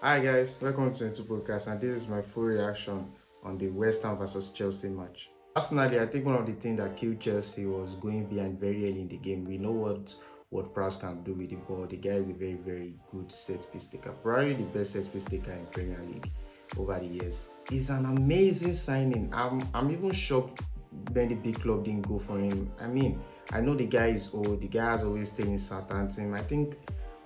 Hi guys, welcome to Into Podcast, and this is my full reaction on the West Ham versus Chelsea match. Personally, I think one of the things that killed Chelsea was going behind very early in the game. We know what Prowse can do with the ball. The guy is a very good set piece taker, probably the best set piece taker in Premier League over the years. He's an amazing signing. I'm even shocked when the big club didn't go for him. I mean, I know the guy is old. The guy has always stayed in Southampton. I think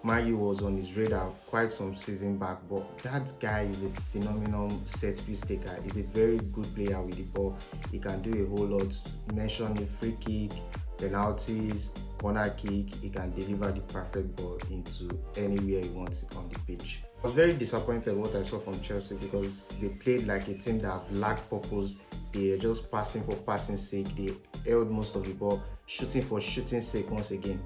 Mayu was on his radar quite some season back, but that guy is a phenomenal set piece taker. He's a very good player with the ball. He can do a whole lot. Mention the free kick, penalties, corner kick. He can deliver the perfect ball into anywhere he wants on the pitch. I was very disappointed what I saw from Chelsea because they played like a team that have lacked purpose. They are just passing for passing sake. They held most of the ball, shooting for shooting sake once again.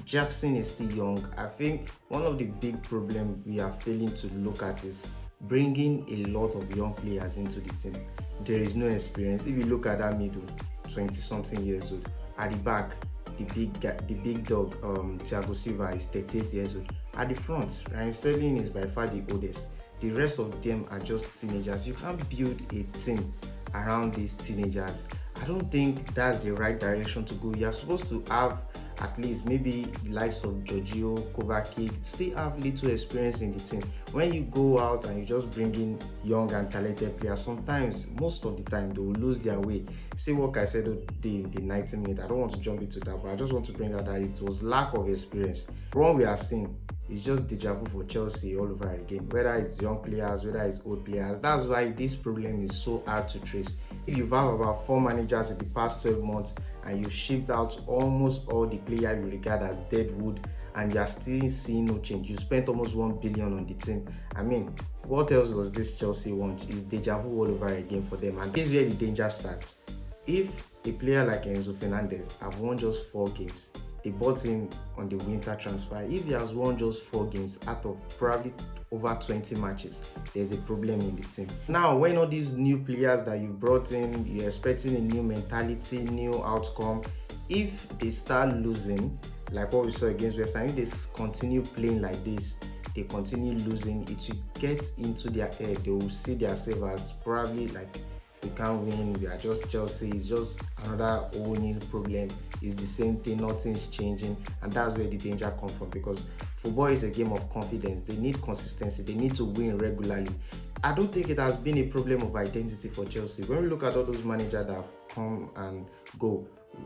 Jackson is still young. I think one of the big problems we are failing to look at is bringing a lot of young players into the team. There is no experience. If you look at that middle, 20-something years old. At the back, the big dog, Thiago Silva is 38 years old. At the front, Ryan Sterling is by far the oldest. The rest of them are just teenagers. You can't build a team around these teenagers. I don't think that's the right direction to go. You're supposed to have at least maybe the likes of Giorgio, Kovacic, still have little experience in the team. When you go out and you just bring in young and talented players, sometimes, most of the time, they will lose their way. See what I said today in the 90 minutes. I don't want to jump into that, but I just want to bring out that it was lack of experience. What we are seeing is just Dejavu for Chelsea all over again. Whether it's young players, whether it's old players. That's why this problem is so hard to trace. If you've had about 4 managers in the past 12 months and you've shipped out almost all the players you regard as dead wood and you're still seeing no change, you spent almost 1 billion on the team. I mean, what else does this Chelsea want? Is Dejavu all over again for them, and this is where the danger starts. If a player like Enzo Fernandez have won just 4 games, they bought him on the winter transfer. If he has won just 4 games out of probably over 20 matches, there's a problem in the team. Now, when all these new players that you brought in, you're expecting a new mentality, new outcome. If they start losing, like what we saw against West Ham, if they continue playing like this, they continue losing, it will get into their head. They will see themselves as probably like, we can't win, we are just Chelsea, it's just another whole new problem. It's the same thing, nothing's changing, and that's where the danger comes from, because football is a game of confidence. They need consistency, they need to win regularly. I don't think it has been a problem of identity for Chelsea. When we look at all those managers that have come and go,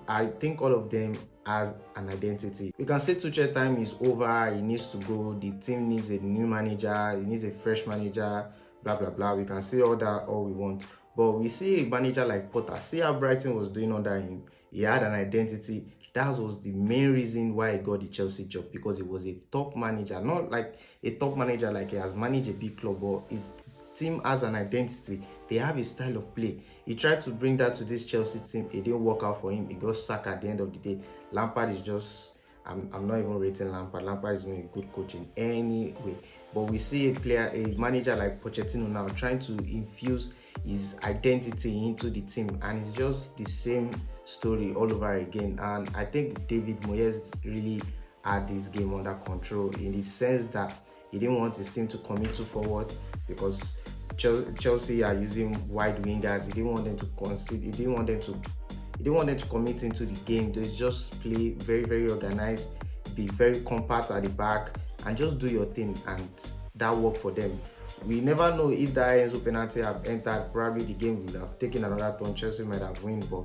I think all of them has an identity. We can say Tuchel time is over, he needs to go, the team needs a new manager, it needs a fresh manager, blah blah blah. We can say all that all we want. But we see a manager like Potter, see how Brighton was doing under him. He had an identity. That was the main reason why he got the Chelsea job, because he was a top manager. Not like a top manager like he has managed a big club, but his team has an identity. They have a style of play. He tried to bring that to this Chelsea team. It didn't work out for him. He got sacked at the end of the day. Lampard is just... I'm not even rating Lampard. Lampard is not a good coach in any way. But we see a manager like Pochettino now trying to infuse his identity into the team, and it's just the same story all over again. And I think David Moyes really had this game under control, in the sense that he didn't want his team to commit too forward, because Chelsea are using wide wingers. He didn't want them to concede. He didn't want them to commit into the game. They just play very organized, be very compact at the back, and just do your thing, and that worked for them. We never know if that Enzo penalty have entered, probably the game would have taken another turn. Chelsea might have won, but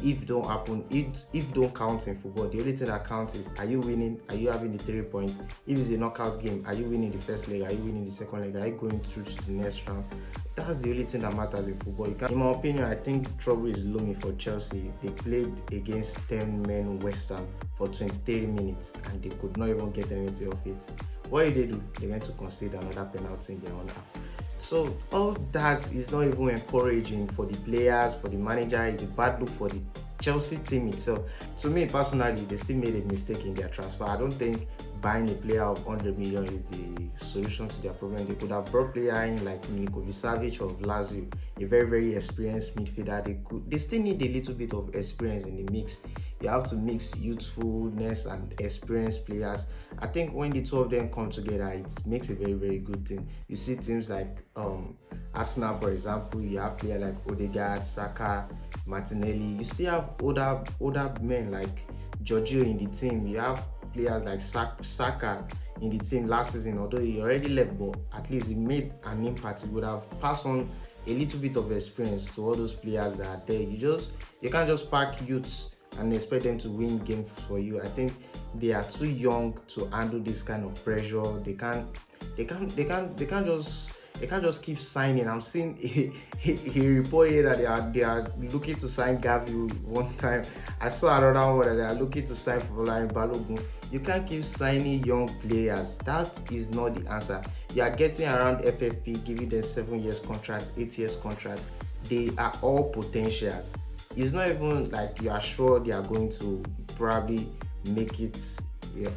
if it don't happen, if it don't count in football, the only thing that counts is, are you winning? Are you having the 3 points? If it's a knockout game, are you winning the first leg? Are you winning the second leg? Are you going through to the next round? That's the only thing that matters in football. In my opinion, I think trouble is looming for Chelsea. They played against 10-men West Ham for 23 minutes and they could not even get anything off it. What did they do? They went to concede another penalty in their own half. So all that is not even encouraging for the players, for the manager. It's a bad look for the Chelsea team itself. To me personally, they still made a mistake in their transfer. I don't think buying a player of 100 million is the solution to their problem. They could have brought a player in like Milinkovic-Savic of Lazio, a very experienced midfielder. They still need a little bit of experience in the mix. You have to mix youthfulness and experienced players. I think when the two of them come together, it makes a very, very good thing. You see teams like Arsenal, for example, you have players like Odegaard, Saka, Martinelli. You still have older men like Giorgio in the team. You have players like Saka in the team last season, although he already left, but at least he made an impact. He would have passed on a little bit of experience to all those players that are there. You can't just pack youths and expect them to win games for you. I think they are too young to handle this kind of pressure. They can't just keep signing. I'm seeing he reported that they are looking to sign Gavi one time. I saw another one that they are looking to sign for Balogun. You can't keep signing young players. That is not the answer. You are getting around FFP, giving them 7 years contracts, 8 years contracts. They are all potentials. It's not even like you are sure they are going to probably make it,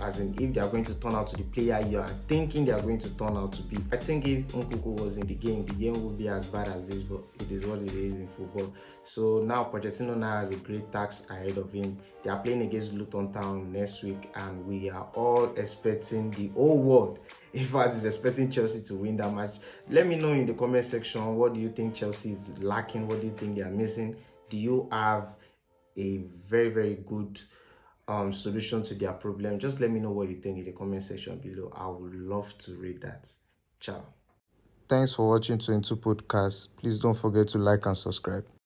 as in if they are going to turn out to the player you are thinking they are going to turn out to be. I think if Nkunku was in the game would be as bad as this, but it is what it is in football. So now Pochettino now has a great task ahead of him. They are playing against Luton Town next week, and we are all expecting, the whole world in fact is expecting Chelsea to win that match. Let me know in the comment section, what do you think Chelsea is lacking? What do you think they are missing? Do you have a very, very good solution to their problem? Just let me know what you think in the comment section below. I would love to read that. Ciao. Thanks for watching 22 Podcasts. Please don't forget to like and subscribe.